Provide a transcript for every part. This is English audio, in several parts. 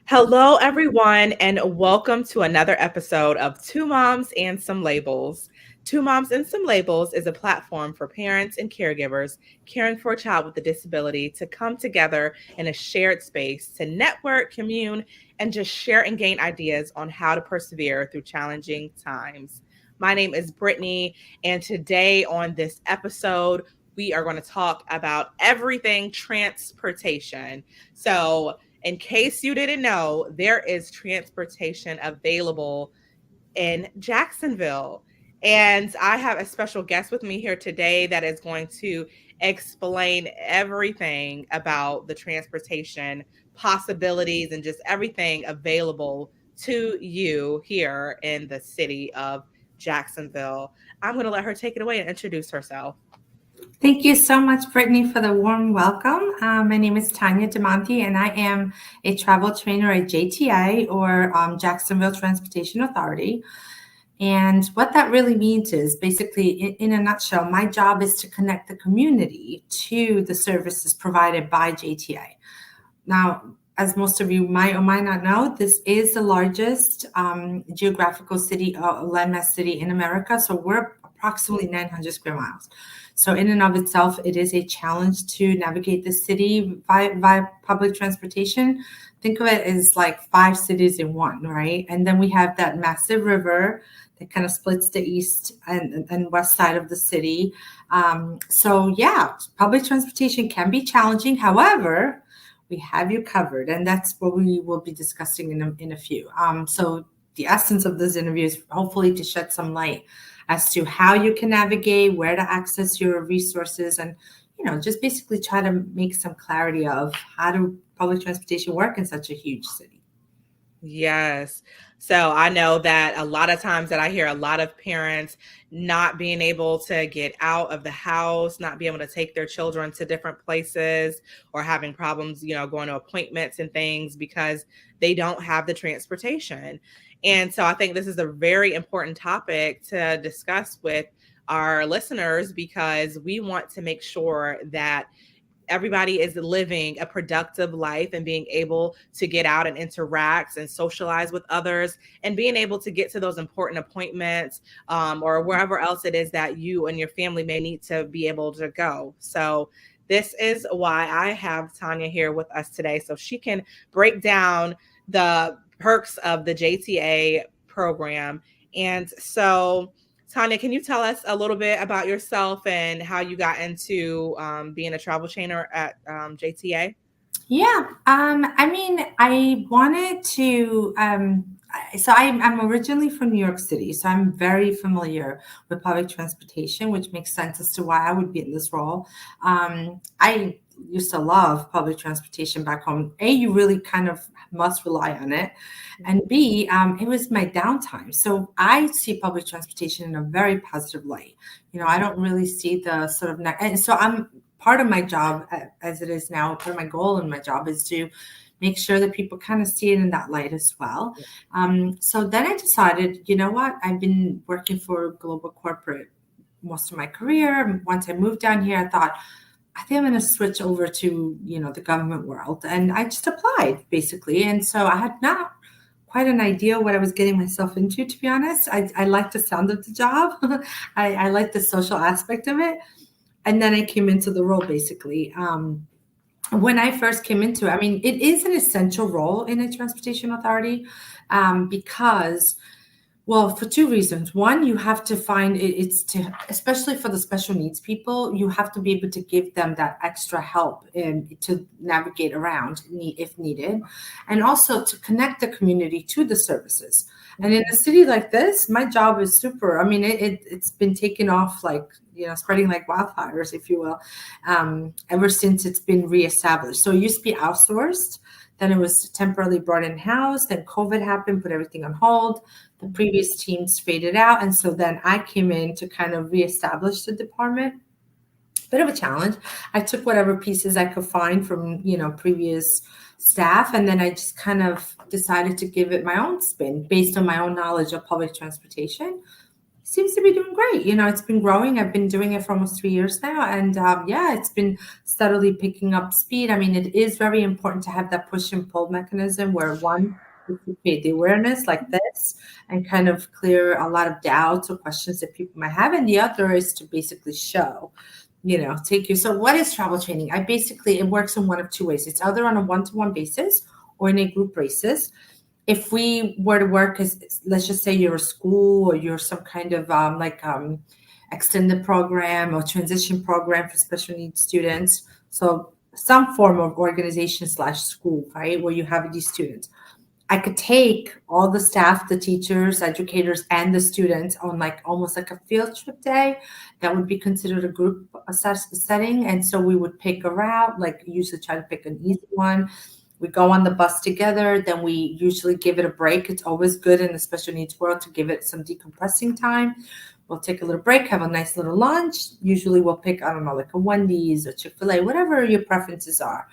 Hello, everyone, and welcome to another episode of Two Moms and Some Labels. Two Moms and Some Labels is a platform for parents and caregivers caring for a child with a disability to come together in a shared space to network, commune, and just share and gain ideas on how to persevere through challenging times. My name is Brittany, and today on this episode, we are going to talk about everything transportation. So, in case you didn't know, there is transportation available in Jacksonville. And I have a special guest with me here today that is going to explain everything about the transportation possibilities and just everything available to you here in the city of Jacksonville. I'm going to let her take it away and introduce herself. Thank you so much, Brittany, for the warm welcome. My name is Tanya Damanti, and I am a travel trainer at JTA, or Jacksonville Transportation Authority. And what that really means is basically, in a nutshell, my job is to connect the community to the services provided by JTA. Now, as most of you might or might not know, this is the largest geographical city, landmass city in America. So we're approximately 900 square miles. So in and of itself, it is a challenge to navigate the city via public transportation. Think of it as like 5 cities in one, right? And then we have that massive river that kind of splits the east and west side of the city. So yeah, public transportation can be challenging. However, we have you covered, and that's what we will be discussing in a few. So the essence of this interview is hopefully to shed some light as to how you can navigate, where to access your resources, and just basically try to make some clarity of how do public transportation work in such a huge city. Yes. So I know that a lot of times that I hear a lot of parents not being able to get out of the house, not being able to take their children to different places, or having problems, going to appointments and things because they don't have the transportation. And so I think this is a very important topic to discuss with our listeners because we want to make sure that everybody is living a productive life and being able to get out and interact and socialize with others and being able to get to those important appointments or wherever else it is that you and your family may need to be able to go. So this is why I have Tanya here with us today, so she can break down the perks of the JTA program. And so Tanya, can you tell us a little bit about yourself and how you got into being a travel trainer at JTA? Yeah, I wanted to. So I'm originally from New York City, so I'm very familiar with public transportation, which makes sense as to why I would be in this role. I used to love public transportation back home. A, you really kind of must rely on it, and B, it was my downtime. So I see public transportation in a very positive light. I don't really see the sort of and so I'm part of my job as it is now. Part of my goal in my job is to make sure that people kind of see it in that light as well. So then I decided, you know what? I've been working for global corporate most of my career. Once I moved down here, I thought, I think I'm going to switch over to, the government world. And I just applied basically. And so I had not quite an idea what I was getting myself into, to be honest. I liked the sound of the job. I liked the social aspect of it. And then I came into the role basically. When I first came into it, it is an essential role in a transportation authority because, well, for 2 reasons. One, you have to find it's to, especially for the special needs people, you have to be able to give them that extra help to navigate around if needed, and also to connect the community to the services. And in a city like this, my job is super. It's been taken off like, spreading like wildfires, if you will, ever since it's been reestablished. So it used to be outsourced. Then it was temporarily brought in-house. Then COVID happened, put everything on hold. The previous teams faded out. And so then I came in to kind of reestablish the department. Bit of a challenge. I took whatever pieces I could find from, previous staff. And then I just kind of decided to give it my own spin based on my own knowledge of public transportation. Seems to be doing great. It's been growing. I've been doing it for almost 3 years now. And yeah, it's been steadily picking up speed. I mean, it is very important to have that push and pull mechanism where one, is to create the awareness like this and kind of clear a lot of doubts or questions that people might have. And the other is to basically show, take you. So what is travel training? It works in one of two ways. It's either on a one-to-one basis or in a group basis. If we were to work as, let's just say you're a school or you're some kind of extended program or transition program for special needs students, so some form of organization slash school, right, where you have these students, I could take all the staff, the teachers, educators, and the students on like almost like a field trip day. That would be considered a group setting. And so we would pick a route, like usually try to pick an easy one. We go on the bus together, then we usually give it a break. It's always good in the special needs world to give it some decompressing time. We'll take a little break, have a nice little lunch. Usually we'll pick, I don't know, like a Wendy's or Chick-fil-A, whatever your preferences are.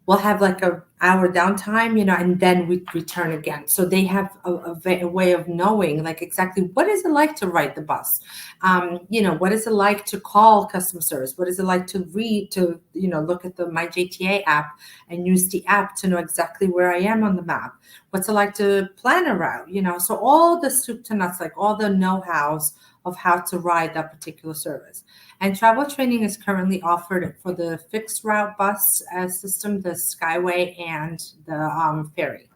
We'll have like an hour downtime, and then we return again. So they have a way of knowing like exactly what is it like to ride the bus? What is it like to call customer service? What is it like to look at the My JTA app and use the app to know exactly where I am on the map? What's it like to plan a route? So all the soup to nuts, like all the know-hows of how to ride that particular service. And travel training is currently offered for the fixed route bus system, the Skyway, and the ferry.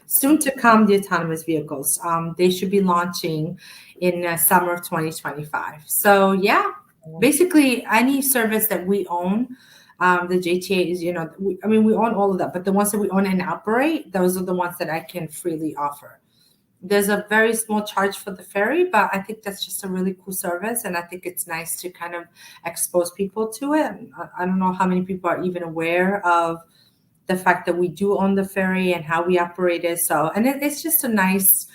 Soon to come, the autonomous vehicles. They should be launching in summer of 2025. So yeah, basically any service that we own, the JTA is, we own all of that, but the ones that we own and operate, those are the ones that I can freely offer. There's a very small charge for the ferry, but I think that's just a really cool service. And I think it's nice to kind of expose people to it. I don't know how many people are even aware of the fact that we do own the ferry and how we operate it. So, and it's just a nice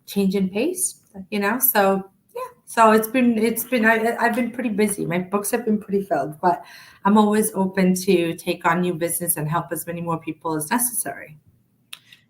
change in pace, so yeah. So I've been pretty busy. My books have been pretty filled, but I'm always open to take on new business and help as many more people as necessary.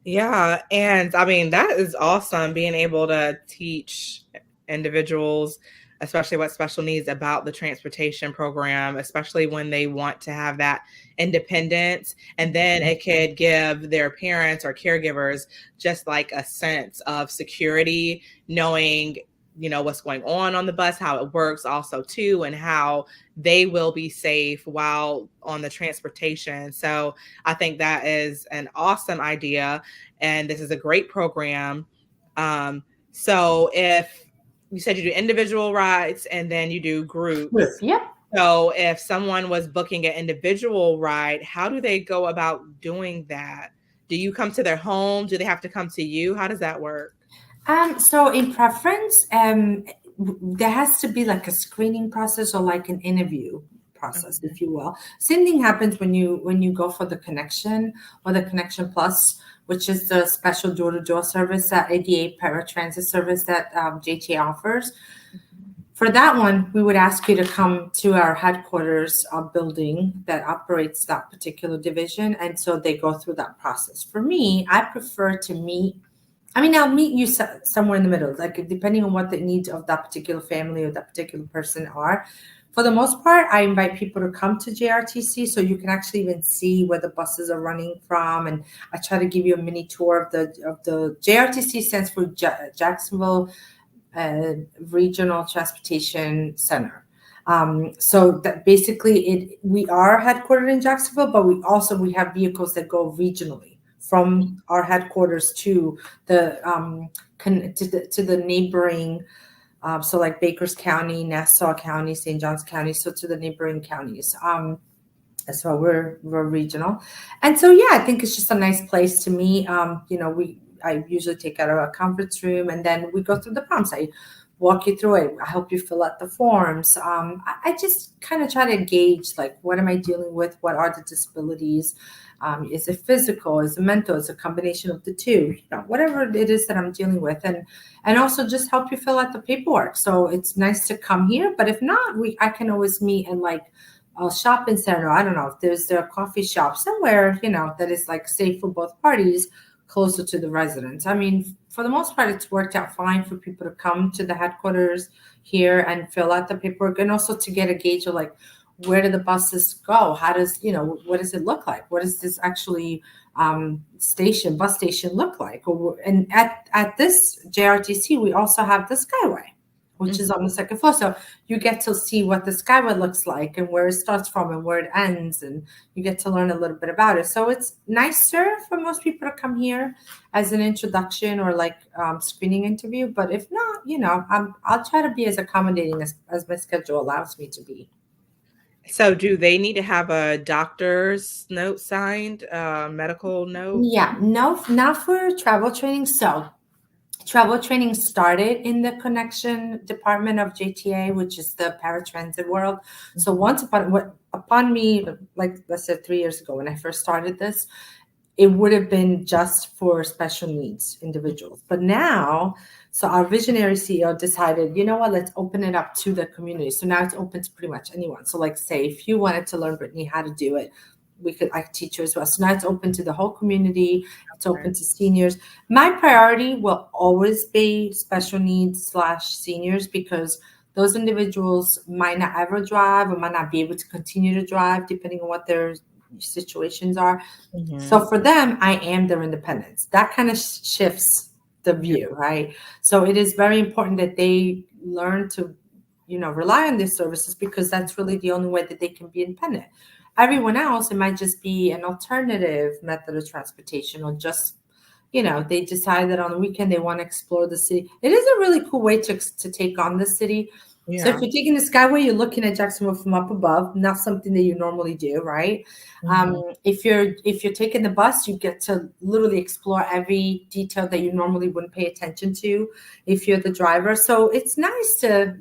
Yeah. And I mean, that is awesome being able to teach individuals, especially with special needs, about the transportation program, especially when they want to have that independence. And then it could give their parents or caregivers just like a sense of security, knowing what's going on the bus, how it works also too, and how they will be safe while on the transportation. So I think that is an awesome idea, and this is a great program. So if you said you do individual rides and then you do groups. Yep. So if someone was booking an individual ride, how do they go about doing that? Do you come to their home? Do they have to come to you? How does that work? So in preference, there has to be like a screening process or like an interview process, if you will. Same thing happens when you go for the connection or the connection plus, which is the special door-to-door service, that ADA paratransit service that JTA offers. For that one, we would ask you to come to our headquarters building that operates that particular division, and so they go through that process. For me, I prefer to meet. I'll meet you somewhere in the middle, like depending on what the needs of that particular family or that particular person are. For the most part, I invite people to come to JRTC so you can actually even see where the buses are running from, and I try to give you a mini tour of the JRTC. Stands for Jacksonville Regional Transportation Center. So that basically we are headquartered in Jacksonville, but we have vehicles that go regionally from our headquarters to the neighboring, so like Bakers County, Nassau County, St. Johns County, so to the neighboring counties. So we're regional, and so yeah, I think it's just a nice place to meet. I usually take out a conference room, and then we go through the prompts. I walk you through it. I help you fill out the forms. I just kind of try to gauge, like, what am I dealing with? What are the disabilities? Is it physical? Is it mental? Is it a combination of the two? Whatever it is that I'm dealing with, and also just help you fill out the paperwork. So it's nice to come here, but if not, I can always meet in like a shopping center. I don't know if there's a coffee shop somewhere, that is like safe for both parties. closer to the residents. I mean, for the most part, it's worked out fine for people to come to the headquarters here and fill out the paperwork, and also to get a gauge of like, where do the buses go? How does, what does it look like? What does this actually bus station look like? And at this JRTC, we also have the Skyway, which is on the second floor. So you get to see what the Skyway looks like and where it starts from and where it ends. And you get to learn a little bit about it. So it's nicer for most people to come here as an introduction or like screening interview. But if not, I'll try to be as accommodating as my schedule allows me to be. So do they need to have a doctor's note signed, medical note? Yeah, no, not for travel training. So travel training started in the connection department of JTA, which is the paratransit world. So once upon me, like I said, 3 years ago, when I first started this, it would have been just for special needs individuals. But now, so our visionary CEO decided, you know what, let's open it up to the community. So now it's open to pretty much anyone. So like say, if you wanted to learn, Brittany, how to do it, I could teach you as well. So now it's open to the whole community. It's open to seniors. My priority will always be special needs / seniors, because those individuals might not ever drive or might not be able to continue to drive depending on what their situations are. So for them, I am their independence. That kind of shifts the view, right? So it is very important that they learn to, rely on these services, because that's really the only way that they can be independent. Everyone else, it might just be an alternative method of transportation, or just, they decide that on the weekend they want to explore the city. It is a really cool way to take on the city. Yeah. So if you're taking the Skyway, you're looking at Jacksonville from up above, not something that you normally do, right? If you're taking the bus, you get to literally explore every detail that you normally wouldn't pay attention to if you're the driver. So it's nice to,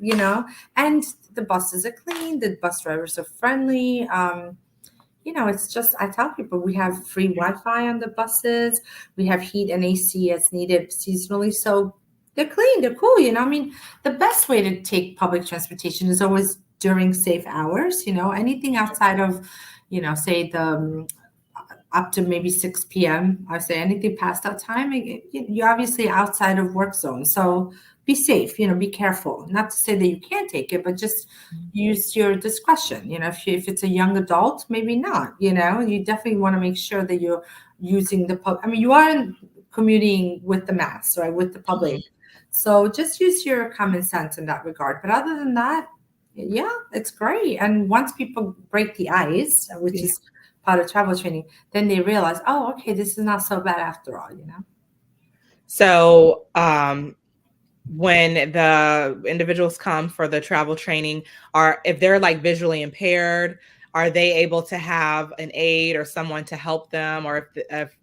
and the buses are clean, the bus drivers are friendly. It's just, I tell people we have free Wi-Fi on the buses. We have heat and AC as needed seasonally. So they're clean, they're cool. I mean, the best way to take public transportation is always during safe hours. Anything outside of, say the up to maybe 6 p.m. I say anything past that time, you're obviously outside of work zone. So be safe, be careful. Not to say that you can't take it, but just use your discretion. If it's a young adult, maybe not. You definitely want to make sure that you're using the public. I mean, you are commuting with the mass, right, with the public. So just use your common sense in that regard. But other than that, yeah, it's great. And once people break the ice, which is part of travel training, then they realize, oh, okay, this is not so bad after all, So when the individuals come for the travel training, if they're like visually impaired, are they able to have an aide or someone to help them? Or if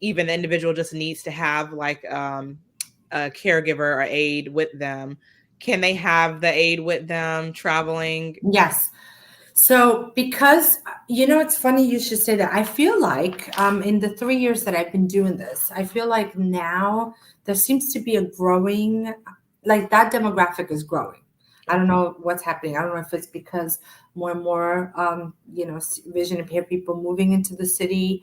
even the individual just needs to have like a caregiver or aide with them, can they have the aide with them traveling? Yes. So because, it's funny you should say that. I feel like in the 3 years that I've been doing this, I feel like now there seems to be a growing, like that demographic is growing. I don't know what's happening. I don't know if it's because more and more, vision impaired people moving into the city.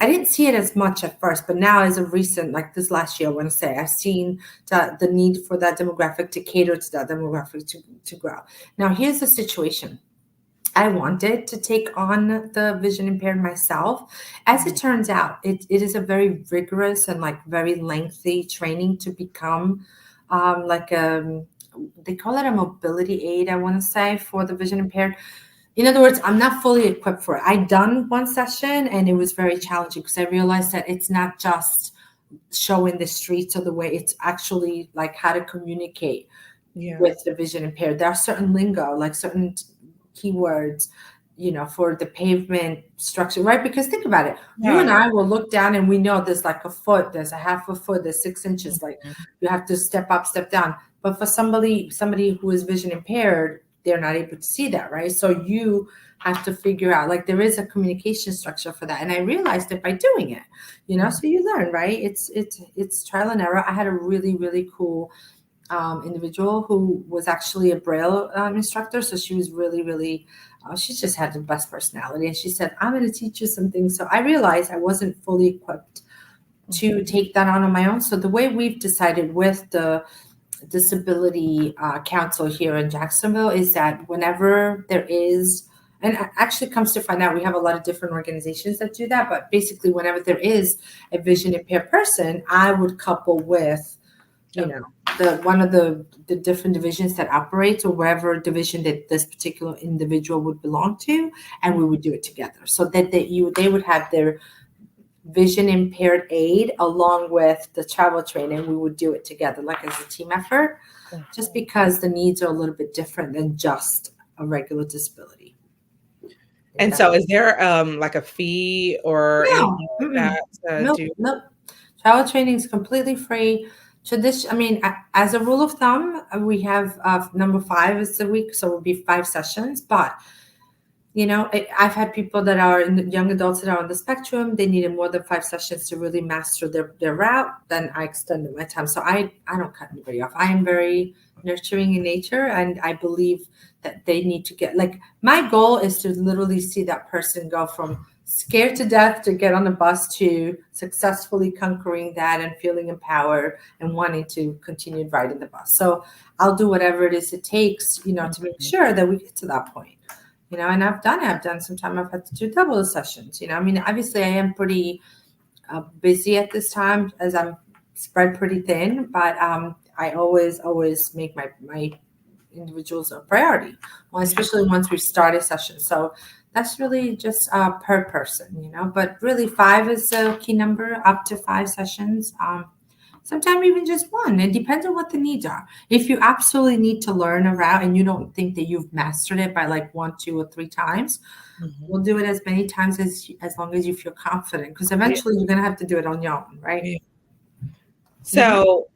I didn't see it as much at first, but now as of recent, like this last year, I want to say, I've seen the need for that demographic to cater to that demographic to grow. Now, here's the situation. I wanted to take on the vision impaired myself. As it turns out, it is a very rigorous and like very lengthy training to become they call it a mobility aid, I want to say, for the vision impaired. In other words, I'm not fully equipped for it. I'd done one session and it was very challenging because I realized that it's not just showing the streets or the way, it's actually like how to communicate with the vision impaired. There are certain lingo, like certain keywords, for the pavement structure, right? Because think about it. You and I will look down and we know there's like a foot, there's a half a foot, there's 6 inches, like you have to step up, step down. But for somebody who is vision impaired, they're not able to see that, right? So you have to figure out, like there is a communication structure for that. And I realized it by doing it, so you learn, right? It's trial and error. I had a really, really cool individual who was actually a Braille instructor. So she was really, really, she just had the best personality. And she said, I'm going to teach you some things. So I realized I wasn't fully equipped to take that on my own. So the way we've decided with the disability council here in Jacksonville is that whenever there is, and actually comes to find out, we have a lot of different organizations that do that, but basically whenever there is a vision impaired person, I would couple with, you know, the one of the different divisions that operates, or wherever division that this particular individual would belong to, and we would do it together, so that they would have their vision impaired aid along with the travel training. We would do it together, like as a team effort, just because the needs are a little bit different than just a regular disability. And so is there like a fee or anything like that to do? Nope. Travel training is completely free. As a rule of thumb, we have number 5 is a week, so it will be 5 sessions. But I've had people that are young adults that are on the spectrum. They needed more than 5 sessions to really master their route. Then I extended my time. So I don't cut anybody off. I am very nurturing in nature, and I believe that they need to get, like, my goal is to literally see that person go from scared to death to get on the bus to successfully conquering that and feeling empowered and wanting to continue riding the bus. So I'll do whatever it is it takes, to make sure that we get to that point. And I've done it. I've done some time. I've had to do double the sessions. Obviously I am pretty busy at this time as I'm spread pretty thin, but I always make my individuals a priority, especially once we start a session. So that's really just per person, but really 5 is a key number, up to 5 sessions. Sometimes even just 1. It depends on what the needs are. If you absolutely need to learn a route and you don't think that you've mastered it by like 1, 2, or 3 times, we'll do it as many times as long as you feel confident, because eventually you're going to have to do it on your own, right? Yeah. So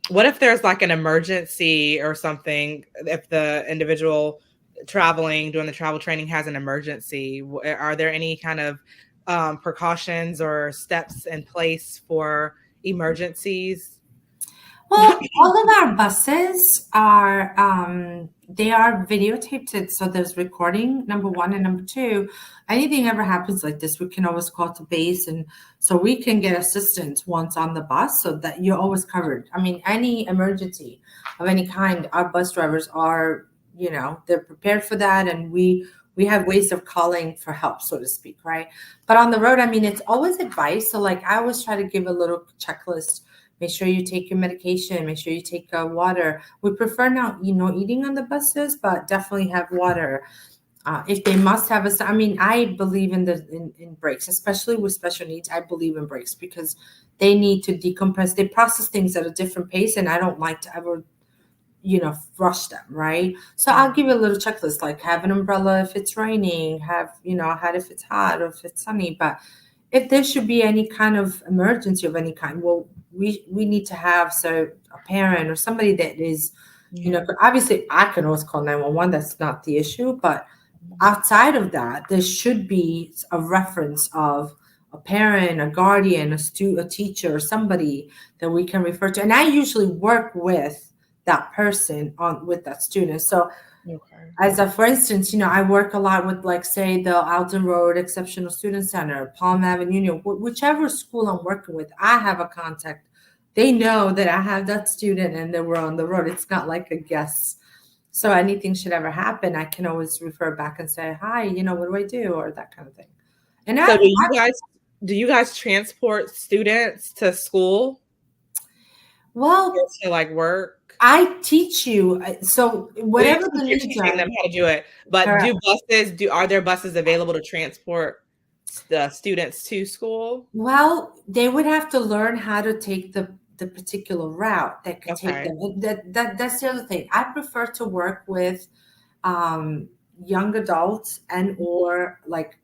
what if there's like an emergency or something, if the individual doing the travel training has an emergency? Are there any kind of precautions or steps in place for emergencies? Well, all of our buses are they are videotaped, so there's recording, number 1, and number 2, anything ever happens like this, we can always call to base, and so we can get assistance once on the bus, so that you're always covered. Any emergency of any kind, our bus drivers are, they're prepared for that, and we have ways of calling for help, so to speak, right? But on the road, it's always advice. So like I always try to give a little checklist. Make sure you take your medication. Make sure you take water. We prefer not, eating on the buses, but definitely have water. If they must have I believe in breaks, especially with special needs. I believe in breaks because they need to decompress. They process things at a different pace, and I don't like to ever, rush them, right? So I'll give you a little checklist, like have an umbrella if it's raining, have, a hat if it's hot or if it's sunny. But if there should be any kind of emergency of any kind, well, we need to have a parent or somebody that is, obviously I can always call 911. That's not the issue. But outside of that, there should be a reference of a parent, a guardian, a teacher, or somebody that we can refer to. And I usually work with that person with that student. So for instance, I work a lot with, like, say, the Alton Road Exceptional Student Center, Palm Avenue, whichever school I'm working with, I have a contact. They know that I have that student and that we're on the road. It's not like a guess. So anything should ever happen, I can always refer back and say, hi, what do I do? Or that kind of thing. And so do you guys transport students to school? Well, to like work? I teach you. So whatever the needs teaching them how to do it. But are there buses available to transport the students to school? Well, they would have to learn how to take the particular route that could take them. That's the other thing. I prefer to work with young adults and or like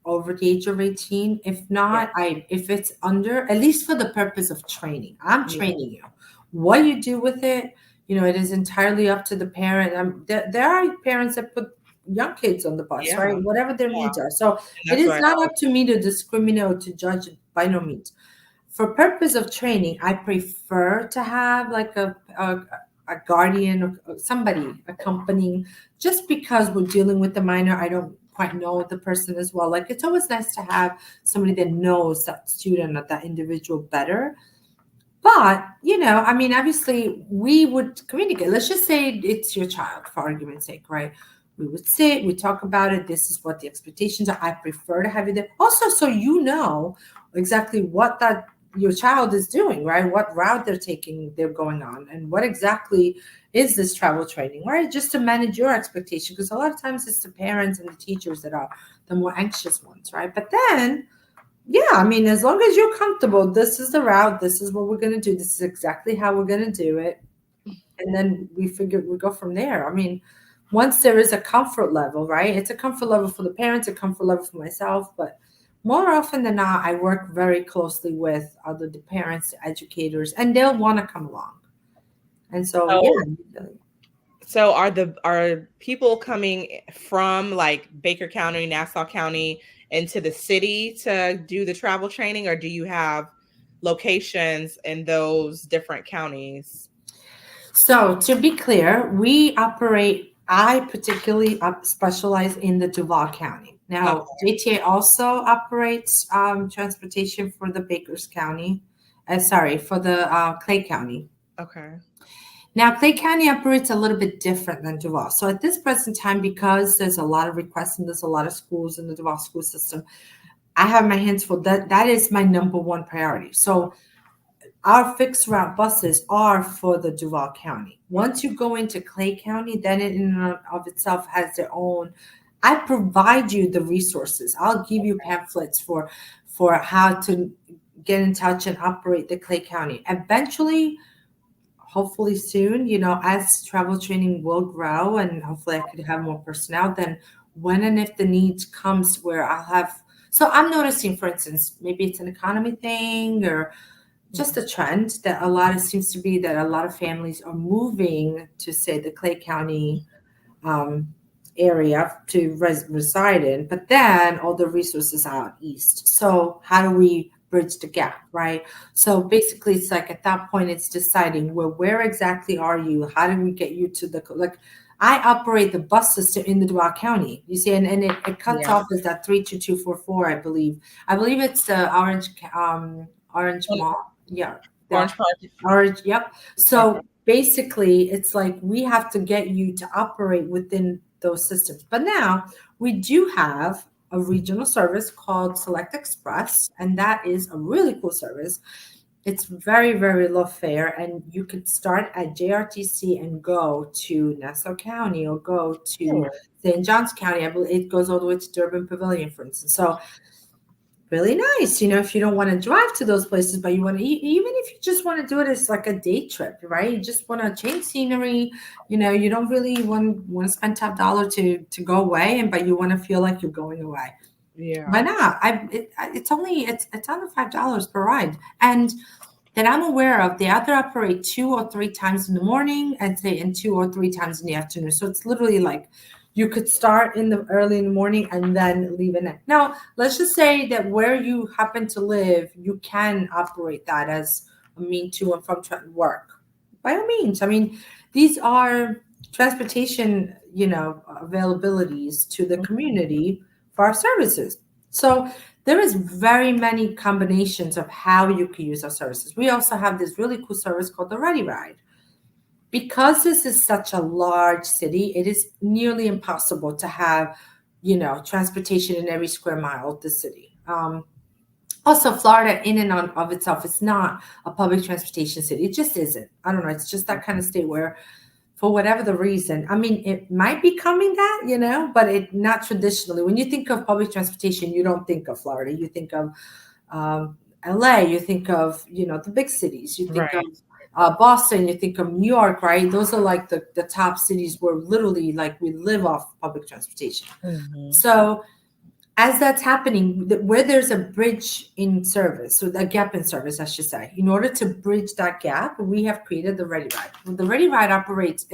over the age of 18. If not, if it's under, at least for the purpose of training, I'm training you. What you do with it, it is entirely up to the parent. There are parents that put young kids on the bus, right? Whatever their needs are. So it is not up to me to discriminate or to judge it, by no means. For purpose of training, I prefer to have like a guardian or somebody accompanying, just because we're dealing with the minor. I don't quite know the person as well. Like, it's always nice to have somebody that knows that student or that individual better. But, I mean, obviously we would communicate. Let's just say it's your child, for argument's sake, right? We would sit, we talk about it. This is what the expectations are. I prefer to have you there. Also, so you know exactly what that your child is doing, right? What route they're going on, and what exactly is this travel training, right? Just to manage your expectation, because a lot of times it's the parents and the teachers that are the more anxious ones, right? But then, yeah, I mean, as long as you're comfortable, this is the route, this is what we're going to do, this is exactly how we're going to do it. And then we go from there. I mean, once there is a comfort level, right? It's a comfort level for the parents, a comfort level for myself. But more often than not, I work very closely with other the parents, the educators, and they'll want to come along. And so, So, yeah. so are people coming from like Baker County, Nassau County into the city to do the travel training, or do you have locations in those different counties? So to be clear, I particularly specialize in the Duval County. Now, JTA also operates transportation for the Bakers County, for the Clay County. Okay. Now, Clay County operates a little bit different than Duval. So at this present time, because there's a lot of requests and there's a lot of schools in the Duval school system, I have my hands full. That is my number one priority. So our fixed route buses are for the Duval County. Once you go into Clay County, then it in and of itself has their own. I provide you the resources. I'll give you pamphlets for how to get in touch and operate the Clay County. Eventually, hopefully soon, as travel training will grow and hopefully I could have more personnel, then when and if the need comes where I'll have. So I'm noticing, for instance, maybe it's an economy thing or just a trend that seems to be that a lot of families are moving to, say, the Clay County area to reside in, but then all the resources are out east. So how do we bridge the gap, right? So basically, it's like at that point, it's deciding where exactly are you? How do we get you to I operate the bus system in the Duval County, you see, and it cuts off as that 32244, I believe. I believe it's the Orange Mall. Yeah. Orange Park. Orange. Yep. So basically, it's like we have to get you to operate within those systems. But now we do have a regional service called Select Express, and that is a really cool service. It's very, very low fare, and you could start at JRTC and go to Nassau County or go to St. Johns County. I believe it goes all the way to Durban Pavilion, for instance. So really nice, if you don't want to drive to those places, but you want to, even if you just want to do it as like a day trip, right? You just want to change scenery, you don't really want to spend top dollar to go away, but you want to feel like you're going away. Yeah. Why not? It's under $5 per ride, and that I'm aware of, they either operate 2 or 3 times in the morning and 2 or 3 times in the afternoon. So it's literally like you could start early in the morning and then leave at night. Now, let's just say that where you happen to live, you can operate that as a mean to and from work. By all means. I mean, these are transportation, availabilities to the community for our services. So there is very many combinations of how you can use our services. We also have this really cool service called the Ready Ride. Because this is such a large city, it is nearly impossible to have, transportation in every square mile of the city. Also, Florida in and of itself is not a public transportation city. It just isn't. I don't know. It's just that kind of state where, for whatever the reason, I mean, it might be coming that, but it not traditionally. When you think of public transportation, you don't think of Florida. You think of LA. You think of, the big cities. You think of Boston. You think of New York, right? Those are like the top cities where literally like we live off public transportation. Mm-hmm. So as that's happening, where there's a bridge in service, so a gap in service, I should say, in order to bridge that gap, we have created the Ready Ride. The Ready Ride operates,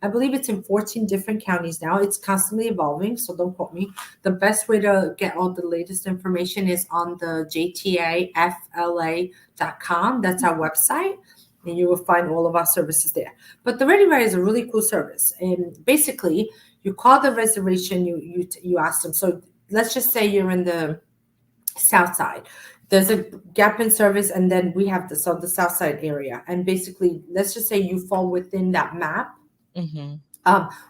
I believe it's in 14 different counties now. It's constantly evolving, so don't quote me. The best way to get all the latest information is on the JTAFLA.com. That's our website, and you will find all of our services there. But the Ready Ride is a really cool service. And basically, You call the reservation, you ask them. So let's just say you're in the south side. There's a gap in service, and then we have the south side area. And basically, let's just say you fall within that map, Mm-hmm.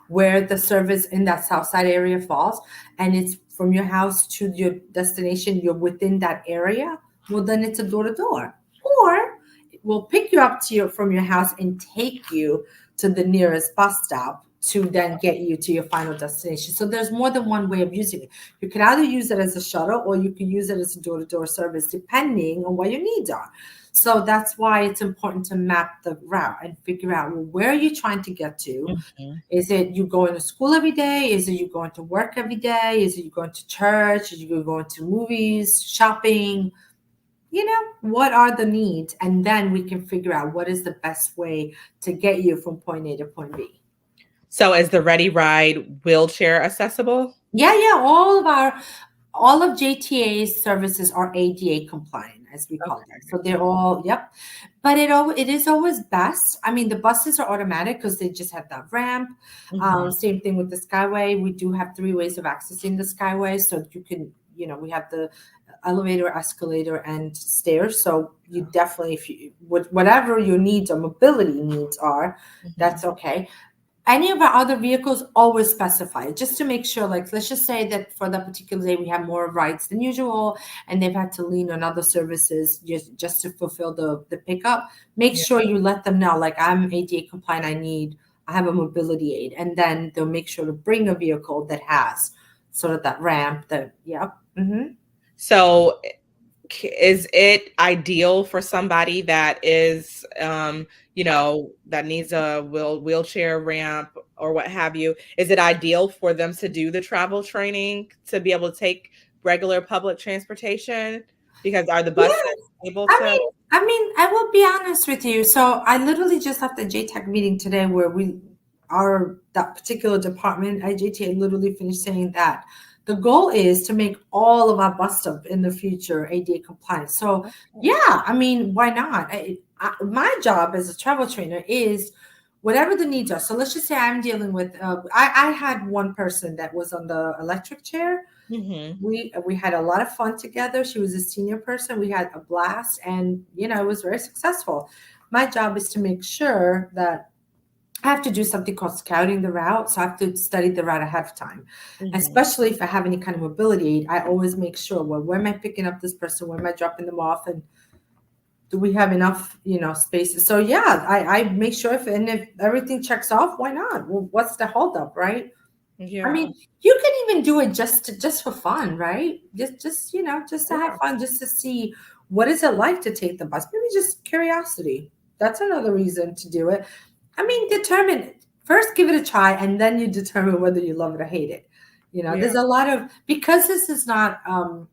where the service in that south side area falls, and it's from your house to your destination, you're within that area. Well, then it's a door to door, or we'll pick you up from your house and take you to the nearest bus stop to then get you to your final destination. So there's more than one way of using it. You can either use it as a shuttle, or you can use it as a door to door service, depending on what your needs are. So that's why it's important to map the route and figure out, well, where are you trying to get to? Mm-hmm. Is it you going to school every day? Is it you going to work every day? Is it you going to church? Is you going to movies, shopping? What are the needs? And then we can figure out what is the best way to get you from point A to point B. So is the Ready Ride wheelchair accessible? Yeah. All of JTA's services are ADA compliant, as we call them. So they're all, yep. But it is always best. I mean, the buses are automatic because they just have that ramp. Mm-hmm. Same thing with the Skyway. We do have 3 ways of accessing the Skyway. So you can, we have the elevator, escalator, and stairs. So you definitely, if you, whatever your needs or mobility needs are, that's okay. Any of our other vehicles always specify it, just to make sure, like, let's just say that for that particular day we have more rides than usual and they've had to lean on other services just to fulfill the pickup. Make sure you let them know, like, I'm ADA compliant, I have a mobility aid, and then they'll make sure to bring a vehicle that has sort of that ramp that, yeah. Mm-hmm. So is it ideal for somebody that is, that needs a wheelchair ramp or what have you? Is it ideal for them to do the travel training to be able to take regular public transportation? Because are the buses able to? I will be honest with you. So I literally just left the JTAC meeting today where that particular department at JTA literally finished saying that the goal is to make all of our bus stop in the future ADA compliant. So yeah, why not? My job as a travel trainer is whatever the needs are. So let's just say I'm dealing with, I had one person that was on the electric chair. Mm-hmm. We had a lot of fun together. She was a senior person. We had a blast, and it was very successful. My job is to make sure that I have to do something called scouting the route. So I have to study the route ahead of time, especially if I have any kind of mobility aid. I always make sure, well, where am I picking up this person? Where am I dropping them off? And do we have enough, spaces? So yeah, I make sure if everything checks off, why not? Well, what's the holdup, right? Yeah. You can even do it just for fun, right? Just to have fun, just to see what is it like to take the bus. Maybe just curiosity. That's another reason to do it. Determine first, give it a try, and then you determine whether you love it or hate it. There's a lot of, because this is not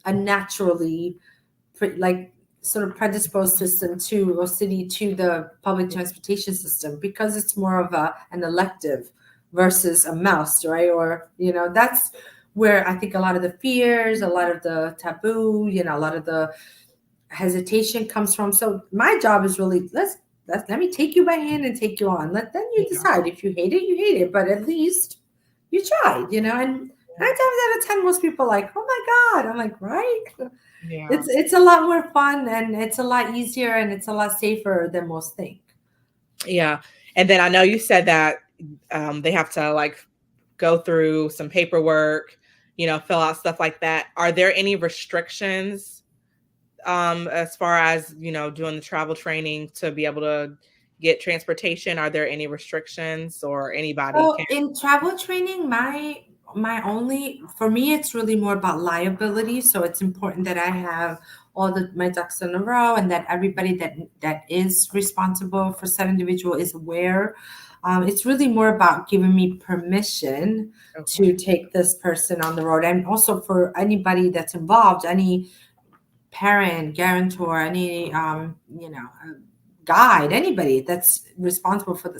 a naturally sort of predisposed system to, or city to, the public transportation system, because it's more of an elective versus a must, right? Or that's where I think a lot of the fears, a lot of the taboo, a lot of the hesitation comes from. So my job is really, let me take you by hand and take you on. Then you decide. If you hate it, you hate it. But at least you tried, And 9 times out of 10, most people are like, oh my God. I'm like, right? Yeah. It's a lot more fun, and it's a lot easier, and it's a lot safer than most think. Yeah. And then I know you said that they have to go through some paperwork, fill out stuff like that. Are there any restrictions as far as doing the travel training to be able to get transportation? Are there any restrictions, or anybody So can? in travel training, for me, it's really more about liability. So it's important that I have all my ducks in a row, and that everybody that is responsible for said individual is aware. It's really more about giving me permission to take this person on the road, and also for anybody that's involved, any parent, guarantor, any guide, anybody that's responsible for the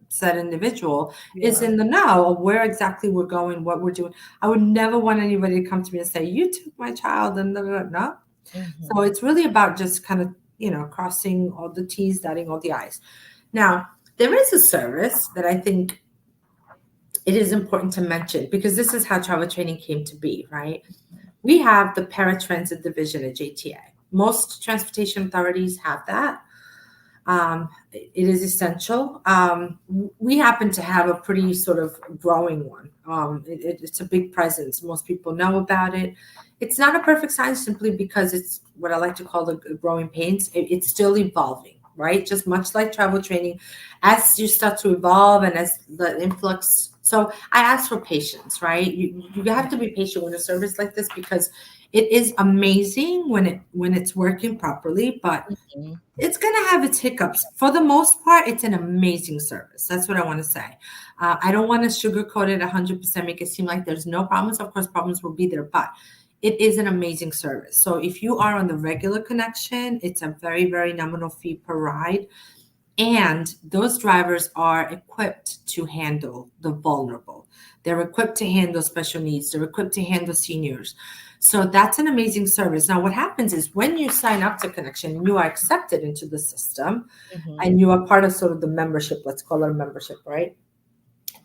said individual is in the know of where exactly we're going, what we're doing. I would never want anybody to come to me and say, you took my child, and no. So it's really about just kind of, crossing all the T's, dotting all the I's. Now, there is a service that I think it is important to mention, because this is how travel training came to be, right? We have the paratransit division at JTA. Most transportation authorities have that. It is essential. We happen to have a pretty sort of growing one. It's a big presence. Most people know about it. It's not a perfect science simply because it's what I like to call the growing pains. It's still evolving, right? Just much like travel training, as you start to evolve and as the influx. So I ask for patience, right? You have to be patient with a service like this, because it is amazing when it's working properly, but Mhm. it's going to have its hiccups. For the most part, it's an amazing service. That's what I want to say. I don't want to sugarcoat it 100%, make it seem like there's no problems. Of course, problems will be there, but it is an amazing service. So if you are on the regular connection, it's a very, very nominal fee per ride. And those drivers are equipped to handle the vulnerable. They're equipped to handle special needs. They're equipped to handle seniors. So that's an amazing service. Now, what happens is when you sign up to Connection, you are accepted into the system Mhm. and you are part of sort of the membership. Let's call it a membership, right?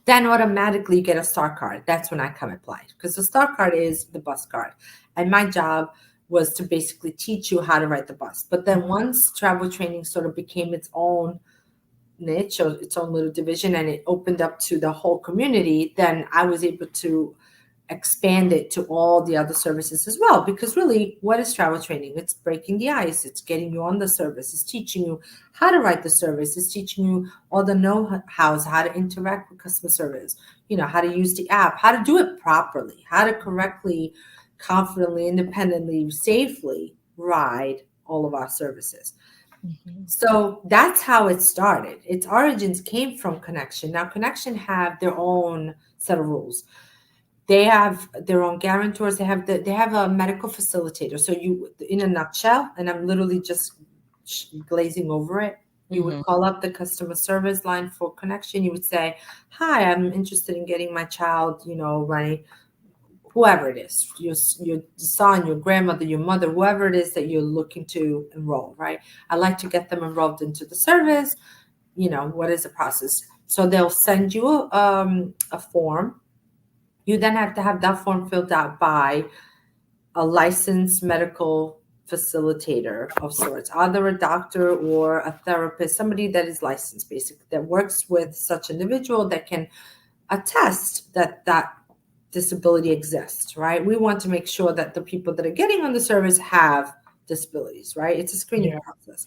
Then automatically you get a star card. That's when I come apply, because the star card is the bus card. And my job was to basically teach you how to ride the bus. But then once travel training sort of became its own niche or its own little division and it opened up to the whole community, then I was able to expand it to all the other services as well. Because really, what is travel training? It's breaking the ice. It's getting you on the service. It's teaching you how to write the service. It's teaching you all the know-hows, how to interact with customer service, how to use the app, how to do it properly, how to correctly, confidently, independently, safely ride all of our services. Mhm. So that's how it started. Its origins came from Connection. Now, Connection have their own set of rules. They have their own guarantors. They have a medical facilitator. So you, in a nutshell, and I'm literally just glazing over it. You would Mhm. call up the customer service line for Connection. You would say, "Hi, I'm interested in getting my child, my whoever it is, your son, your grandmother, your mother, whoever it is that you're looking to enroll, right? I'd like to get them enrolled into the service. What is the process?" So they'll send you a form. You then have to have that form filled out by a licensed medical facilitator of sorts, either a doctor or a therapist, somebody that is licensed, basically, that works with such individual that can attest that that disability exists, right? We want to make sure that the people that are getting on the service have disabilities, right? It's a screening Yeah. process.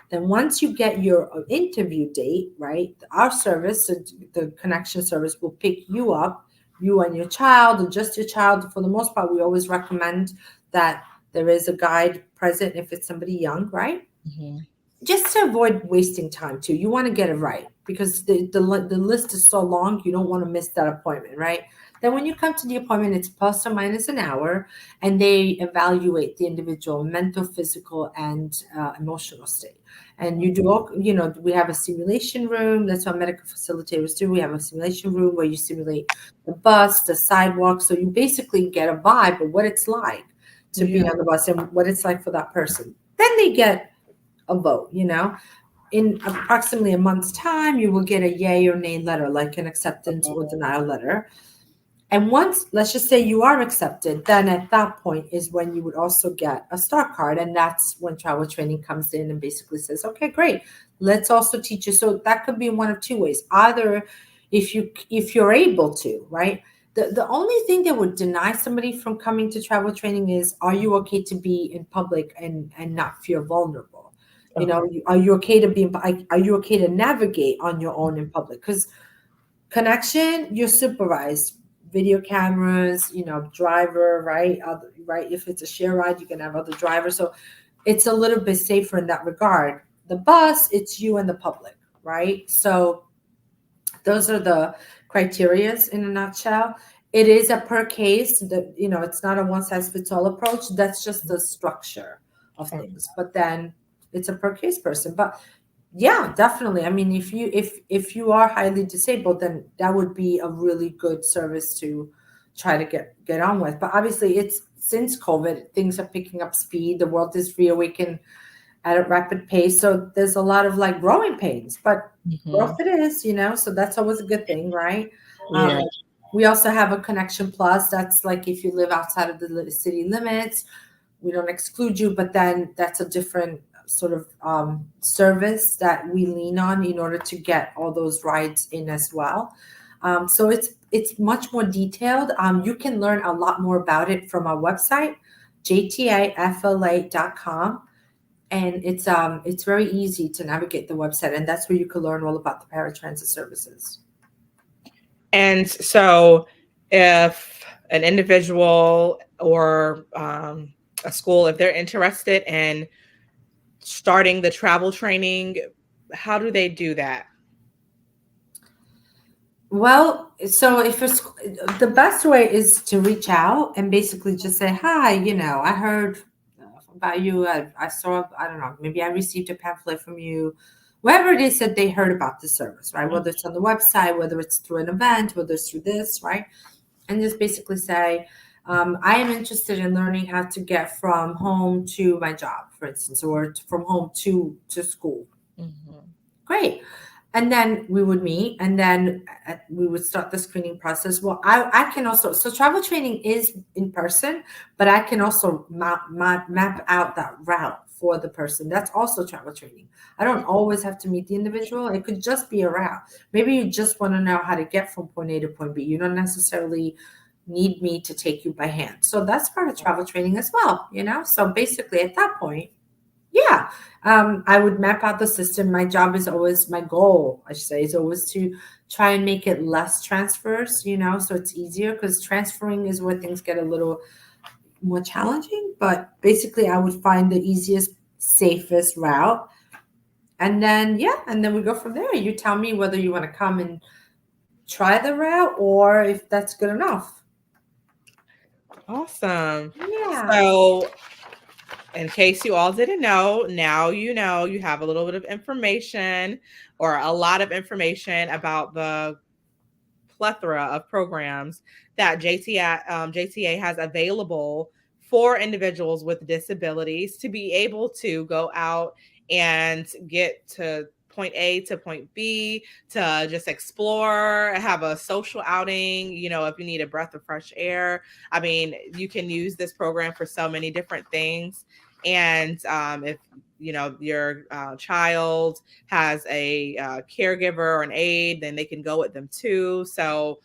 Then once you get your interview date, right, our service, the Connection service, will pick you up, you and your child, or just your child. For the most part, we always recommend that there is a guide present if it's somebody young, right? Mhm. Just to avoid wasting time too. You want to get it right, because the list is so long, you don't want to miss that appointment, right? Then when you come to the appointment, it's plus or minus an hour, and they evaluate the individual mental, physical, and emotional state. And you do all, we have a simulation room. That's what medical facilitators do. We have a simulation room where you simulate the bus, the sidewalk. So you basically get a vibe of what it's like to be Yeah. on the bus and what it's like for that person. Then they get a vote. In approximately a month's time, you will get a yay or nay letter, like an acceptance or denial letter. And once, let's just say you are accepted, then at that point is when you would also get a star card. And that's when travel training comes in and basically says, okay, great, let's also teach you. So that could be one of two ways. Either if you're able to, right? The only thing that would deny somebody from coming to travel training is, are you okay to be in public and not feel vulnerable? Okay. Are you okay to be, are you okay to navigate on your own in public? Because Connection, you're supervised, video cameras, driver, right? Right. If it's a share ride, you can have other drivers. So it's a little bit safer in that regard. The bus, it's you and the public, right? So those are the criterias in a nutshell. It is a per case that, it's not a one size fits all approach. That's just the structure of Okay. things. But then it's a per case person. But yeah, definitely. I mean, if you are highly disabled, then that would be a really good service to try to get on with. But obviously, it's since COVID, things are picking up speed. The world is reawakened at a rapid pace. So there's a lot of growing pains, but growth Mhm. it is. So that's always a good thing, right? Um, Yeah. We also have a Connection Plus. That's like if you live outside of the city limits, we don't exclude you, but then that's a different sort of service that we lean on in order to get all those rides in as well. So it's much more detailed. You can learn a lot more about it from our website, JTAFLA.com. And it's very easy to navigate the website, and that's where you can learn all about the paratransit services. And so, if an individual or a school, if they're interested in starting the travel training, how do they do that? Well, so if it's the best way is to reach out and basically just say, hi, I heard about you. I saw, I don't know, maybe I received a pamphlet from you, wherever it is that they heard about the service, right? Whether it's on the website, whether it's through an event, whether it's through this, right? And just basically say, I am interested in learning how to get from home to my job, for instance, or from home to school. Mm-hmm. Great. And then we would meet, and then we would start the screening process. Well, I can also, so travel training is in person, but I can also map out that route for the person. That's also travel training. I don't always have to meet the individual. It could just be a route. Maybe you just want to know how to get from point A to point B. You don't necessarily need me to take you by hand. So that's part of travel training as well, So basically at that point, yeah, I would map out the system. My job is always, my goal, I should say, is always to try and make it less transfers, so it's easier, because transferring is where things get a little more challenging. But basically, I would find the easiest, safest route. And then, and then we go from there. You tell me whether you want to come and try the route or if that's good enough. Awesome. Yeah. So, in case you all didn't know, now you have a little bit of information or a lot of information about the plethora of programs that JTA has available for individuals with disabilities to be able to go out and get to point A to point B, to just explore, have a social outing, if you need a breath of fresh air. I mean, you can use this program for so many different things. And if your child has a caregiver or an aide, then they can go with them too. So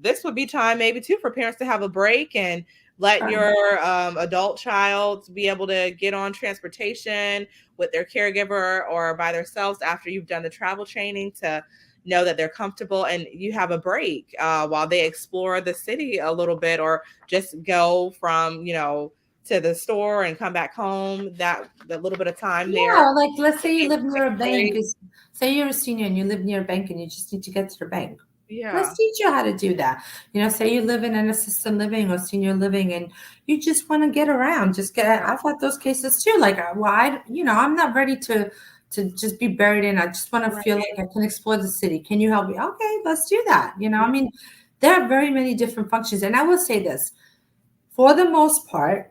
this would be time maybe too for parents to have a break and let your adult child be able to get on transportation with their caregiver or by themselves after you've done the travel training, to know that they're comfortable and you have a break while they explore the city a little bit, or just go from to the store and come back home. That little bit of time there. Yeah, like let's say you live near a bank. Say you're a senior and you live near a bank and you just need to get to the bank. Yeah. Let's teach you how to do that. Say you live in an assisted living or senior living and you just want to get around. I've had those cases too. Like, I'm not ready to just be buried in. I just want to feel like I can explore the city. Can you help me? Okay, let's do that. I mean, there are very many different functions. And I will say this, for the most part,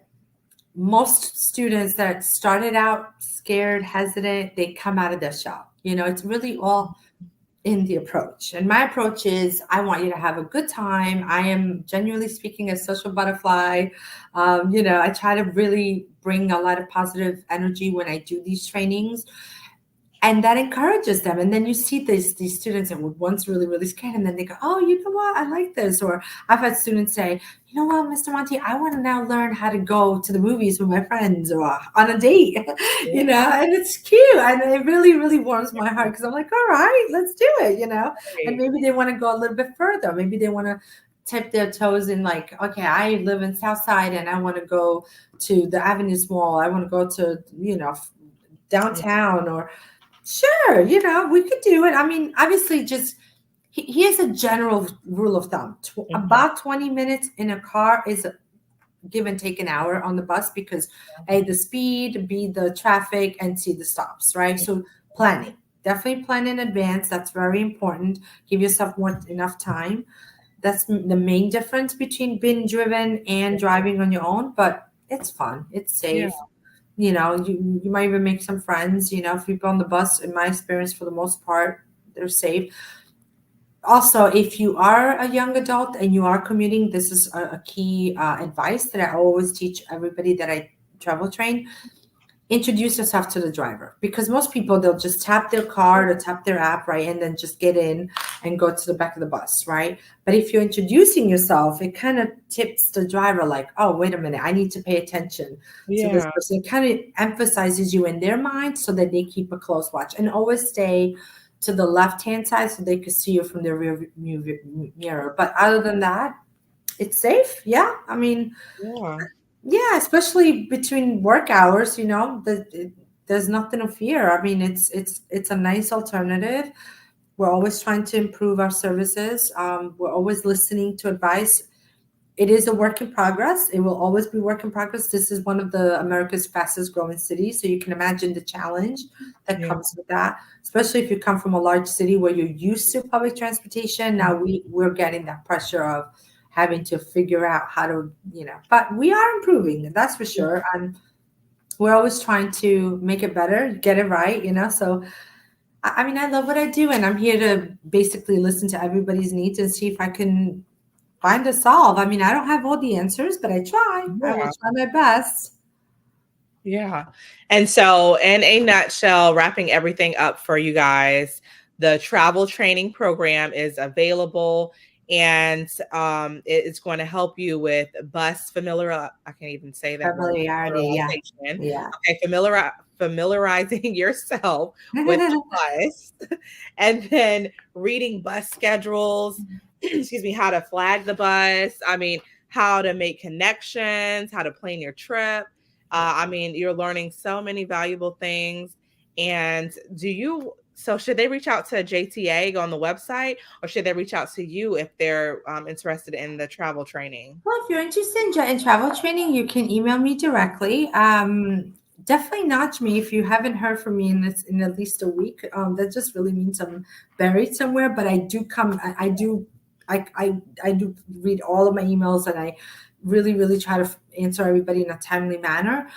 most students that started out scared, hesitant, they come out of their shell. It's really all in the approach. And my approach is, I want you to have a good time. I am genuinely speaking a social butterfly. I try to really bring a lot of positive energy when I do these trainings. And that encourages them. And then you see these students that were once really, really scared, and then they go, oh, you know what? I like this. Or I've had students say, you know what, Mr. Monty, I want to now learn how to go to the movies with my friends or on a date, and it's cute. And it really, really warms my heart, because I'm like, all right, let's do it, And maybe they want to go a little bit further. Maybe they want to tip their toes in, like, okay, I live in Southside and I want to go to the Avenues Mall. I want to go to, downtown, or sure, we could do it. I mean, obviously, just here's a general rule of thumb. About 20 minutes in a car is a give and take an hour on the bus, because A, the speed, B, the traffic, and C, the stops, right? So planning. Definitely plan in advance. That's very important. Give yourself enough time. That's the main difference between being driven and driving on your own, but it's fun. It's safe. You might even make some friends, if people on the bus. In my experience, for the most part, they're safe. Also, if you are a young adult and you are commuting, this is a key advice that I always teach everybody that I travel train. Introduce yourself to the driver, because most people, they'll just tap their card or tap their app, right, and then just get in and go to the back of the bus, right? But if you're introducing yourself, it kind of tips the driver like, oh, wait a minute, I need to pay attention to this Yeah. person. It kind of emphasizes you in their mind so that they keep a close watch, and always stay to the left hand side so they can see you from their rear view mirror. But other than that, it's safe. Yeah, I mean, Yeah. yeah, especially between work hours, there's nothing to fear. I mean, it's a nice alternative. We're always trying to improve our services. We're always listening to advice. It is a work in progress. It will always be work in progress. This is one of the America's fastest growing cities, so you can imagine the challenge that Yeah. comes with that. Especially if you come from a large city where you're used to public transportation. Now we're getting that pressure of having to figure out how to, but we are improving, that's for sure. And we're always trying to make it better, get it right, So I mean, I love what I do, and I'm here to basically listen to everybody's needs and see if I can find a solve. I mean, I don't have all the answers, but I try. I will Yeah. try my best. Yeah. And so, in a nutshell, wrapping everything up for you guys, the travel training program is available, and it's going to help you with bus I can't even say that word. Familiarity, yeah. Familiarization. Yeah. Okay, familiarizing yourself with the bus, and then reading bus schedules. Excuse me, how to flag the bus. I mean, how to make connections, how to plan your trip. I mean, you're learning so many valuable things. And so should they reach out to JTA, go on the website, or should they reach out to you if they're interested in the travel training? Well, if you're interested in travel training, you can email me directly. Definitely nudge me if you haven't heard from me in at least a week. That just really means I'm buried somewhere. But I do come. I do read all of my emails, and I really, really try to answer everybody in a timely manner.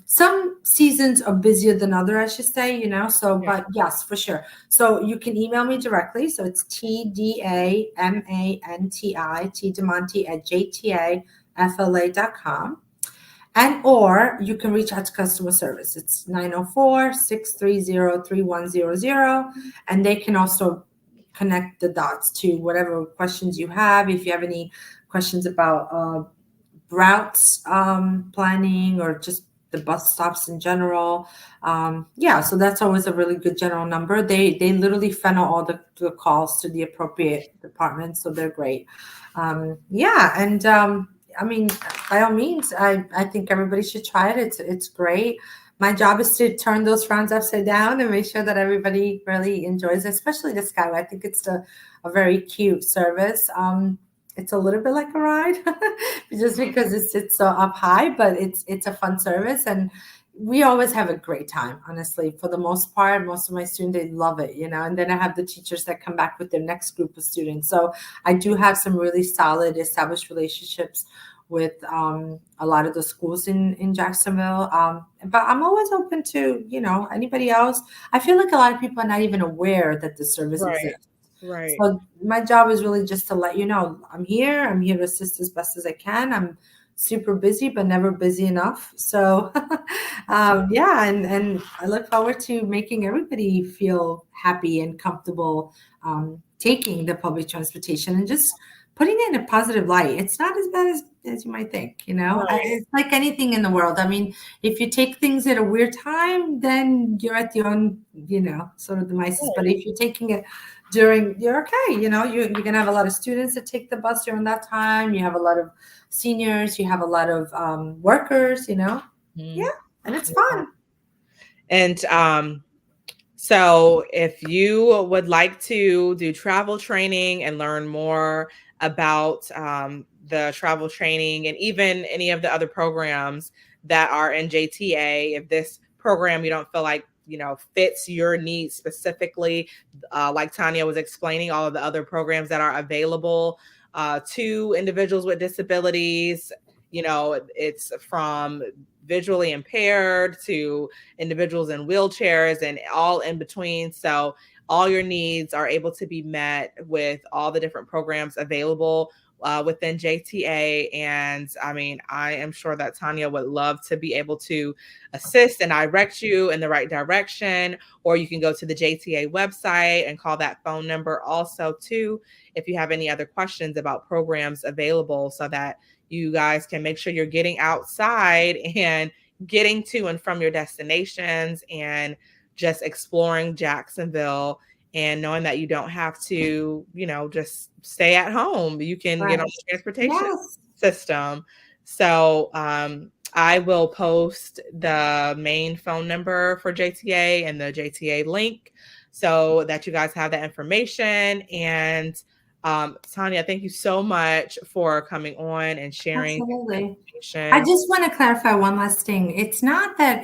Some seasons are busier than other, I should say, So, Yeah. but yes, for sure. So you can email me directly. So it's tdamanti at jtafla.com. And or you can reach out to customer service. It's 904-630-3100. And they can also connect the dots to whatever questions you have. If you have any questions about routes planning or just the bus stops in general. So that's always a really good general number. They literally funnel all the calls to the appropriate department, so they're great. I mean, by all means, I think everybody should try it. It's great. My job is to turn those frowns upside down and make sure that everybody really enjoys it, especially the Skyway. I think it's a very cute service. It's a little bit like a ride just because it sits so up high, but it's a fun service, and we always have a great time, honestly. For the most part, most of my students, they love it, and then I have the teachers that come back with their next group of students. So I do have some really solid established relationships with a lot of the schools in Jacksonville. But I'm always open to, anybody else. I feel like a lot of people are not even aware that the service Right. exists. Right. So my job is really just to let you know I'm here. I'm here to assist as best as I can. I'm super busy, but never busy enough. So, and I look forward to making everybody feel happy and comfortable taking the public transportation and just putting it in a positive light. It's not as bad as you might think, Right. It's like anything in the world. I mean, if you take things at a weird time, then you're at your own, sort of devices. But if you're taking it you're okay. You're going to have a lot of students that take the bus during that time. You have a lot of seniors. You have a lot of workers, Yeah, and it's fun. And so if you would like to do travel training and learn more about the travel training and even any of the other programs that are in JTA, if this program you don't feel like fits your needs specifically, like Tanya was explaining, all of the other programs that are available to individuals with disabilities, it's from visually impaired to individuals in wheelchairs and all in between. So all your needs are able to be met with all the different programs available within JTA. And I mean, I am sure that Tanya would love to be able to assist and direct you in the right direction. Or you can go to the JTA website and call that phone number also too, if you have any other questions about programs available, so that you guys can make sure you're getting outside and getting to and from your destinations and just exploring Jacksonville, and knowing that you don't have to, just stay at home. You can get on Right. the transportation Yes. system. So I will post the main phone number for JTA and the JTA link so that you guys have that information. And Tanya, thank you so much for coming on and sharing Absolutely. I information. just want to clarify one last thing. It's not that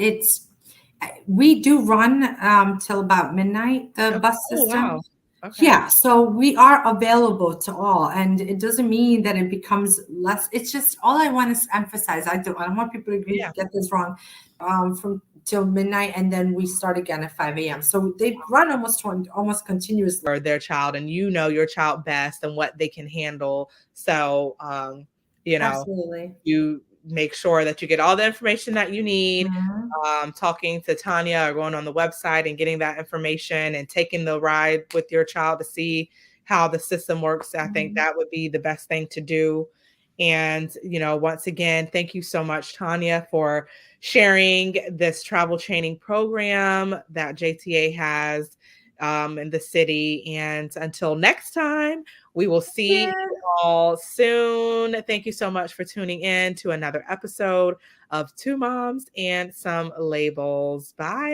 we do run till about midnight, the Okay. bus Oh, system. wow. Okay. Yeah, so we are available to all, and it doesn't mean that it becomes less. It's just all I want to emphasize. I don't want people to Yeah. get this wrong. From till midnight, and then we start again at 5 a.m. So they run almost continuously. For their child, and your child best and what they can handle. So, Absolutely. you make sure that you get all the information that you need. Mhm. Talking to Tanya or going on the website and getting that information and taking the ride with your child to see how the system works. I think that would be the best thing to do. And, once again, thank you so much, Tanya, for sharing this travel training program that JTA has in the city. And until next time, we will see Yeah. you all soon. Thank you so much for tuning in to another episode of Two Moms and Some Labels. Bye.